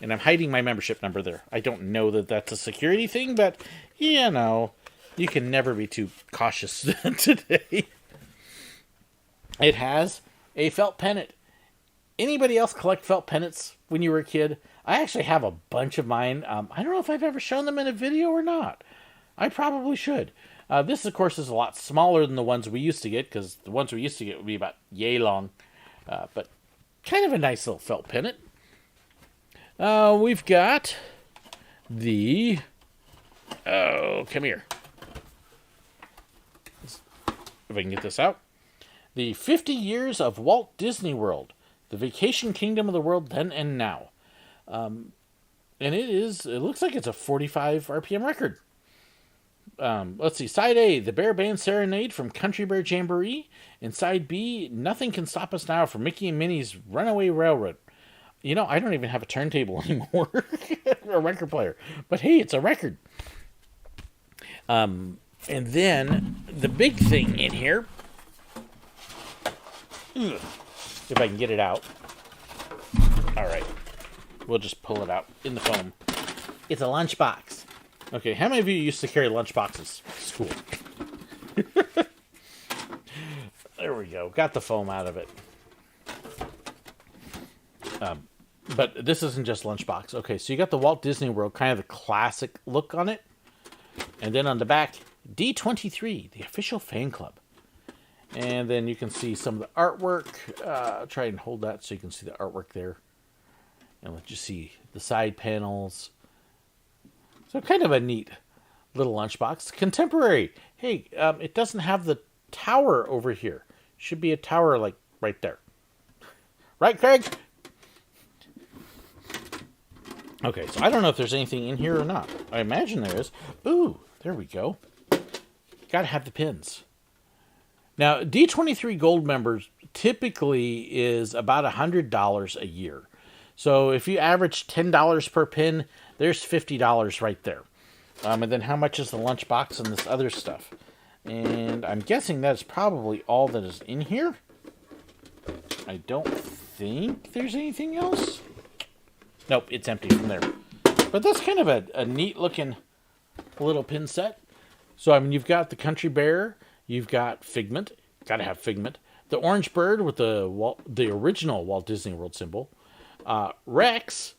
And I'm hiding my membership number there. I don't know that that's a security thing, but, you know, You can never be too cautious today. It has a felt pennant. Anybody else collect felt pennants when you were a kid? I actually have a bunch of mine. I don't know if I've ever shown them in a video or not. I probably should. This, of course, is a lot smaller than the ones we used to get, because the ones we used to get would be about yay long. But kind of a nice little felt pennant. We've got the... Oh, come here. If I can get this out. The 50 Years of Walt Disney World. The Vacation Kingdom of the World Then and Now. And it looks like it's a 45 RPM record. Let's see. Side A, The Bear Band Serenade from Country Bear Jamboree. And Side B, Nothing Can Stop Us Now from Mickey and Minnie's Runaway Railroad. You know, I don't even have a turntable anymore. Or a record player. But hey, it's a record. And then, the big thing in here... If I can get it out. Alright. We'll just pull it out in the foam. It's a lunchbox. Okay, how many of you used to carry lunchboxes to school? There we go. Got the foam out of it. But this isn't just lunchbox. Okay, so you got the Walt Disney World, kind of the classic look on it. And then on the back, D23, the official fan club. And then you can see some of the artwork. I'll try and hold that so you can see the artwork there. And let you see the side panels. So kind of a neat little lunchbox. Contemporary. Hey, it doesn't have the tower over here. Should be a tower like right there. Right, Craig? Okay, so I don't know if there's anything in here or not. I imagine there is. Ooh, there we go. Gotta have the pins. Now, D23 Gold members typically is about $100 a year. So if you average $10 per pin, there's $50 right there. And then how much is the lunchbox and this other stuff? And I'm guessing that's probably all that is in here. I don't think there's anything else. Nope, it's empty from there. But that's kind of a neat looking little pin set. So, I mean, you've got the Country Bear. You've got Figment. Gotta have Figment. The Orange Bird with the original Walt Disney World symbol. Rex.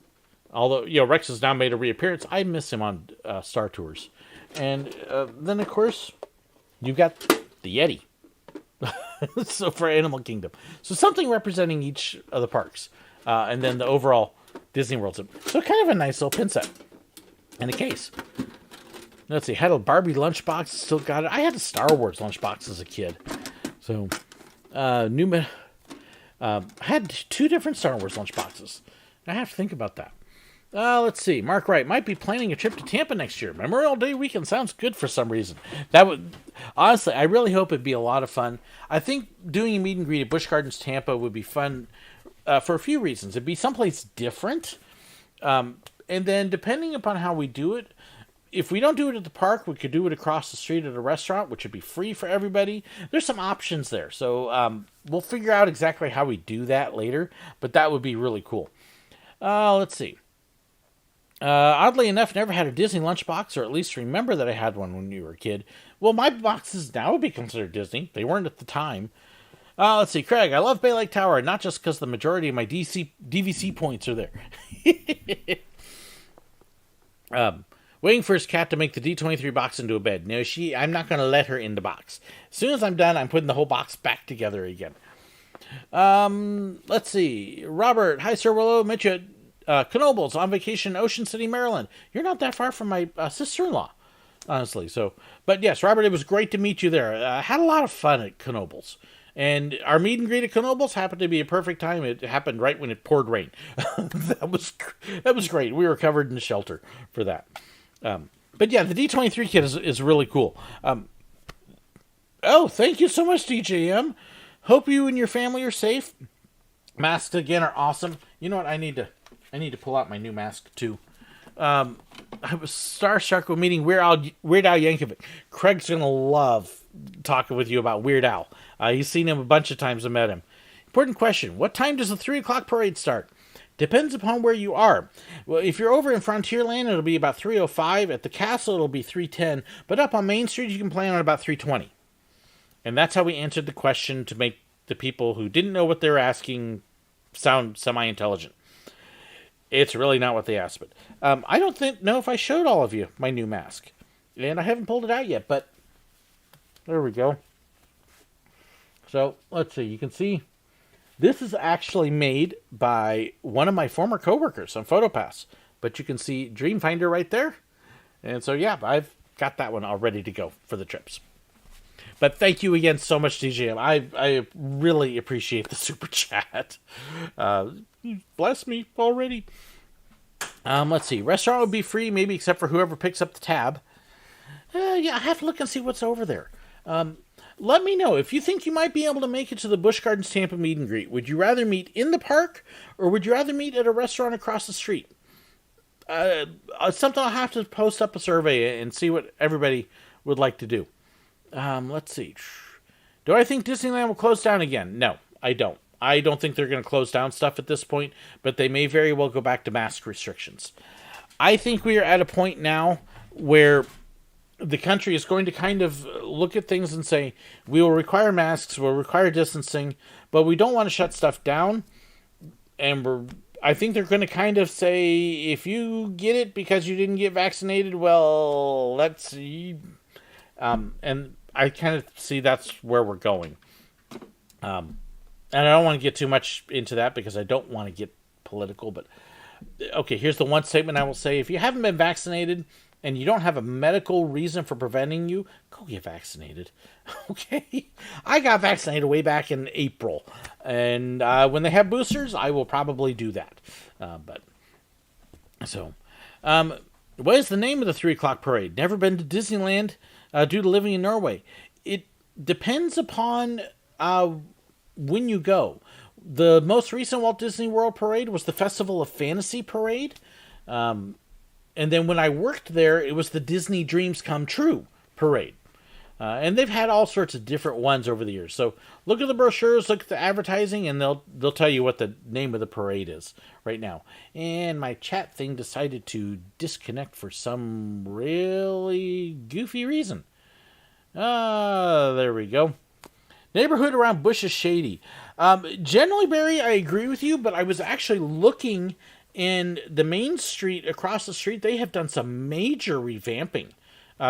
Although, you know, Rex has now made a reappearance. I miss him on Star Tours. And then, of course, you've got the Yeti. So, for Animal Kingdom. So, something representing each of the parks. And then the overall Disney World symbol. So, kind of a nice little pin set. And a case. Let's see, had a Barbie lunchbox, still got it. I had a Star Wars lunchbox as a kid. So, I had 2 different Star Wars lunchboxes. I have to think about that. Let's see, Mark Wright might be planning a trip to Tampa next year. Memorial Day weekend sounds good for some reason. Honestly, I really hope it'd be a lot of fun. I think doing a meet and greet at Busch Gardens Tampa would be fun for a few reasons. It'd be someplace different. And then depending upon how we do it, if we don't do it at the park, we could do it across the street at a restaurant, which would be free for everybody. There's some options there. So we'll figure out exactly how we do that later. But that would be really cool. Let's see. Oddly enough, never had a Disney lunchbox, or at least remember that I had one when you were a kid. Well, my boxes now would be considered Disney. They weren't at the time. Let's see. Craig, I love Bay Lake Tower, not just because the majority of my DVC points are there. Waiting for his cat to make the D23 box into a bed. No, I'm not going to let her in the box. As soon as I'm done, I'm putting the whole box back together again. Let's see. Robert, hi, Sir Willow. Met you at Knoebels on vacation in Ocean City, Maryland. You're not that far from my sister-in-law, honestly. So, but yes, Robert, it was great to meet you there. Had a lot of fun at Knoebels. And our meet and greet at Knoebels happened to be a perfect time. It happened right when it poured rain. That was great. We were covered in the shelter for that. But yeah, the D23 kit is really cool. Oh, thank you so much, DJM. Hope you and your family are safe. Masks again are awesome. You know what? I need to pull out my new mask too. I was starstruck with meeting Weird Al Yankovic. Craig's gonna love talking with you about Weird Al. He's seen him a bunch of times and met him. Important question: what time does the 3:00 parade start? Depends upon where you are. Well, if you're over in Frontierland, it'll be about 305. At the castle, it'll be 310. But up on Main Street, you can plan on about 320. And that's how we answered the question to make the people who didn't know what they were asking sound semi-intelligent. It's really not what they asked. But I don't know if I showed all of you my new mask. And I haven't pulled it out yet, but there we go. So, let's see. You can see this is actually made by one of my former coworkers on PhotoPass. But you can see Dreamfinder right there. And so, yeah, I've got that one all ready to go for the trips. But thank you again so much, DJM. I really appreciate the super chat. Bless me already. Let's see. Restaurant would be free, maybe except for whoever picks up the tab. Yeah, I have to look and see what's over there. Let me know if you think you might be able to make it to the Busch Gardens Tampa meet and greet. Would you rather meet in the park, or would you rather meet at a restaurant across the street? Something I'll have to post up a survey and see what everybody would like to do. Let's see. Do I think Disneyland will close down again? No, I don't. I don't think they're going to close down stuff at this point, but they may very well go back to mask restrictions. I think we are at a point now where the country is going to kind of look at things and say, we will require masks, we'll require distancing, but we don't want to shut stuff down. And I think they're going to kind of say, if you get it because you didn't get vaccinated, well, let's see. And I kind of see that's where we're going. And I don't want to get too much into that because I don't want to get political. But, okay, here's the one statement I will say. If you haven't been vaccinated and you don't have a medical reason for preventing you, go get vaccinated. Okay? I got vaccinated way back in April. And when they have boosters, I will probably do that. What is the name of the 3 o'clock parade? Never been to Disneyland due to living in Norway. It depends upon when you go. The most recent Walt Disney World parade was the Festival of Fantasy parade. And then when I worked there, it was the Disney Dreams Come True parade. And they've had all sorts of different ones over the years. So look at the brochures, look at the advertising, and they'll tell you what the name of the parade is right now. And my chat thing decided to disconnect for some really goofy reason. There we go. Neighborhood around Busch is shady. Generally, Barry, I agree with you, but I was actually looking in the main street across the street. They have done some major revamping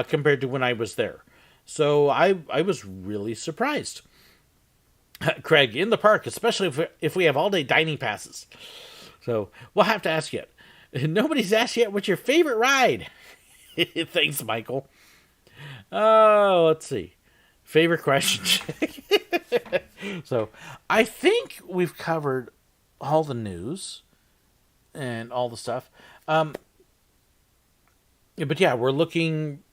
compared to when I was there. So I was really surprised. Craig, in the park, especially if we have all-day dining passes. So we'll have to ask yet. Nobody's asked yet what's your favorite ride. Thanks, Michael. Oh, let's see. Favorite question. So I think we've covered all the news and all the stuff. But yeah, we're looking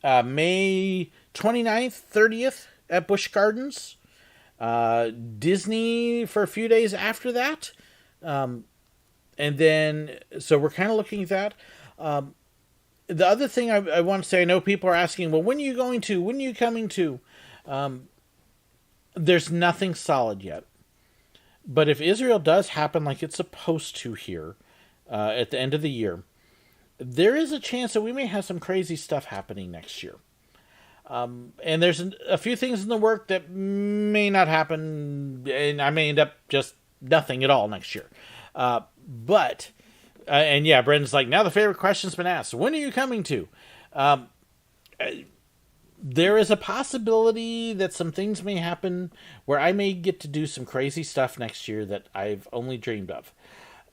May 29th, 30th at Busch Gardens. Disney for a few days after that. And then, so we're kind of looking at that. The other thing I want to say, I know people are asking, well, when are you going to? When are you coming to? There's nothing solid yet. But if Israel does happen like it's supposed to here at the end of the year, there is a chance that we may have some crazy stuff happening next year. And there's a few things in the work that may not happen, and I may end up just nothing at all next year. And yeah, Brendan's like, now the favorite question's been asked. When are you coming to? There is a possibility that some things may happen where I may get to do some crazy stuff next year that I've only dreamed of.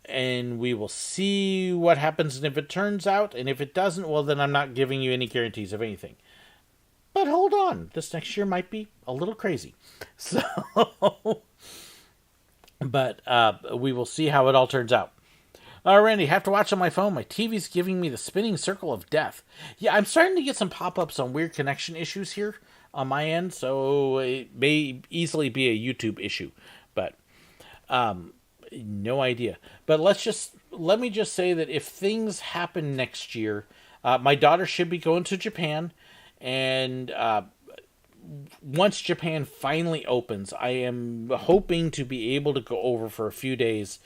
And we will see what happens, and if it turns out, and if it doesn't, well, then I'm not giving you any guarantees of anything. But hold on, this next year might be a little crazy. So, but we will see how it all turns out. Randy, have to watch on my phone. My TV's giving me the spinning circle of death. Yeah, I'm starting to get some pop-ups on weird connection issues here on my end, so it may easily be a YouTube issue. But no idea. But let me just say that if things happen next year, my daughter should be going to Japan, and once Japan finally opens, I am hoping to be able to go over for a few days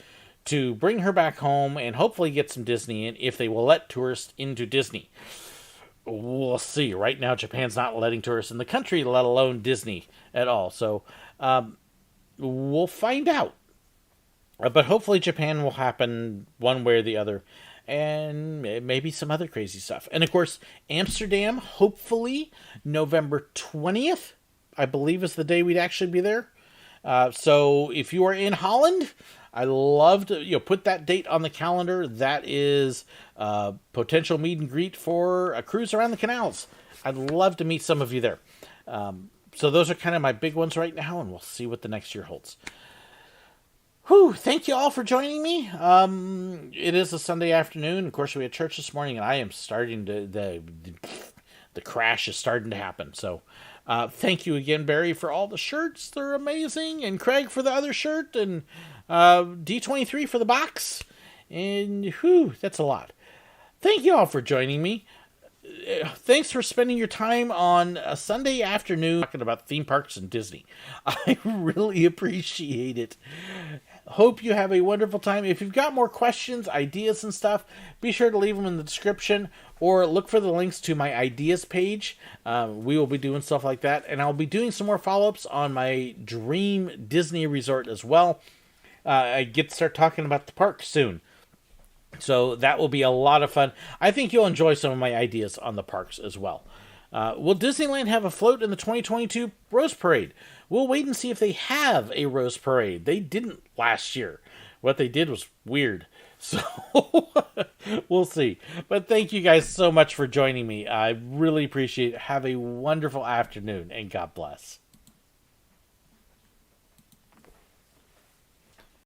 to bring her back home and hopefully get some Disney in if they will let tourists into Disney. We'll see. Right now, Japan's not letting tourists in the country, let alone Disney at all. So we'll find out. But hopefully Japan will happen one way or the other. And maybe some other crazy stuff. And of course, Amsterdam, hopefully November 20th, I believe is the day we'd actually be there. So if you are in Holland, I love to put that date on the calendar. That is potential meet and greet for a cruise around the canals. I'd love to meet some of you there. So those are kind of my big ones right now, and we'll see what the next year holds. Whew, thank you all for joining me. It is a Sunday afternoon. Of course, we had church this morning, and I am starting to... The crash is starting to happen. So thank you again, Barry, for all the shirts. They're amazing. And Craig for the other shirt. And D23 for the box. And whew, that's a lot. Thank you all for joining me. Thanks for spending your time on a Sunday afternoon talking about theme parks and Disney. I really appreciate it. Hope you have a wonderful time. If you've got more questions, ideas, and stuff, be sure to leave them in the description or look for the links to my ideas page. We will be doing stuff like that, and I'll be doing some more follow-ups on my dream Disney resort as well. I get to start talking about the park soon. So that will be a lot of fun. I think you'll enjoy some of my ideas on the parks as well. Will Disneyland have a float in the 2022 Rose Parade? We'll wait and see if they have a Rose Parade. They didn't last year. What they did was weird. So we'll see. But thank you guys so much for joining me. I really appreciate it. Have a wonderful afternoon, and God bless.